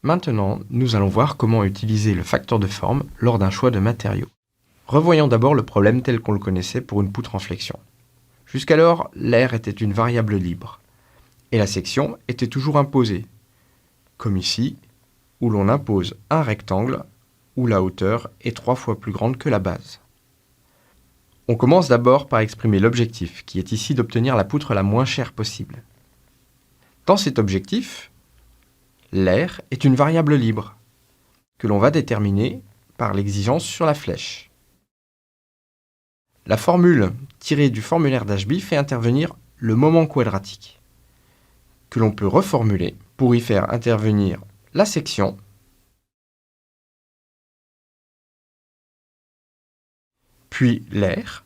Maintenant, nous allons voir comment utiliser le facteur de forme lors d'un choix de matériaux. Revoyons d'abord le problème tel qu'on le connaissait pour une poutre en flexion. Jusqu'alors, l'air était une variable libre, et la section était toujours imposée, comme ici, où l'on impose un rectangle où la hauteur est 3 fois plus grande que la base. On commence d'abord par exprimer l'objectif, qui est ici d'obtenir la poutre la moins chère possible. Dans cet objectif, l'air est une variable libre, que l'on va déterminer par l'exigence sur la flèche. La formule tirée du formulaire d'HB fait intervenir le moment quadratique, que l'on peut reformuler pour y faire intervenir la section, puis l'air,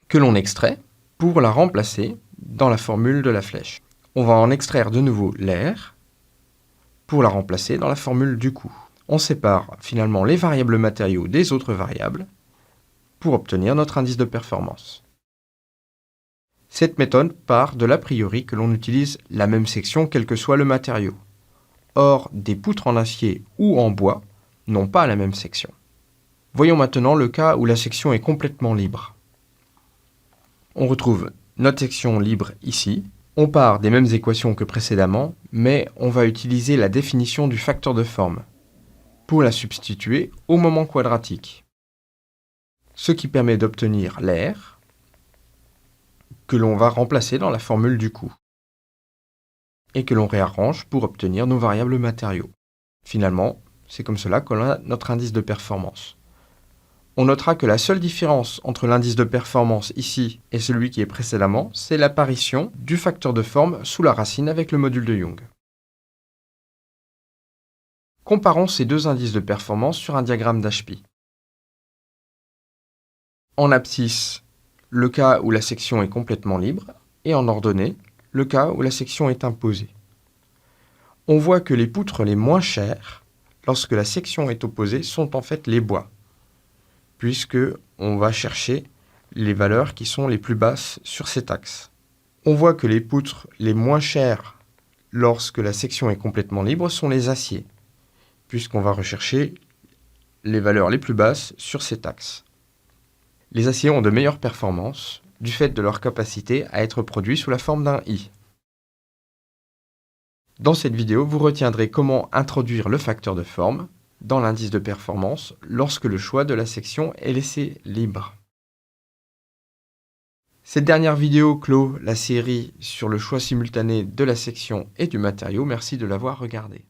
que l'on extrait pour la remplacer dans la formule de la flèche. On va en extraire de nouveau l'air pour la remplacer dans la formule du coût. On sépare finalement les variables matériaux des autres variables pour obtenir notre indice de performance. Cette méthode part de l'a priori que l'on utilise la même section quel que soit le matériau. Or, des poutres en acier ou en bois n'ont pas la même section. Voyons maintenant le cas où la section est complètement libre. On retrouve notre section libre ici. On part des mêmes équations que précédemment, mais on va utiliser la définition du facteur de forme pour la substituer au moment quadratique, ce qui permet d'obtenir l'air que l'on va remplacer dans la formule du coût et que l'on réarrange pour obtenir nos variables matériaux. Finalement, c'est comme cela qu'on a notre indice de performance. On notera que la seule différence entre l'indice de performance ici et celui qui est précédemment, c'est l'apparition du facteur de forme sous la racine avec le module de Young. Comparons ces deux indices de performance sur un diagramme d'HP. En abscisse, le cas où la section est complètement libre, et en ordonnée, le cas où la section est imposée. On voit que les poutres les moins chères, lorsque la section est opposée, sont en fait les bois, puisque on va chercher les valeurs qui sont les plus basses sur cet axe. On voit que les poutres les moins chères, lorsque la section est complètement libre, sont les aciers, puisqu'on va rechercher les valeurs les plus basses sur cet axe. Les aciers ont de meilleures performances, du fait de leur capacité à être produits sous la forme d'un I. Dans cette vidéo, vous retiendrez comment introduire le facteur de forme dans l'indice de performance lorsque le choix de la section est laissé libre. Cette dernière vidéo clôt la série sur le choix simultané de la section et du matériau. Merci de l'avoir regardée.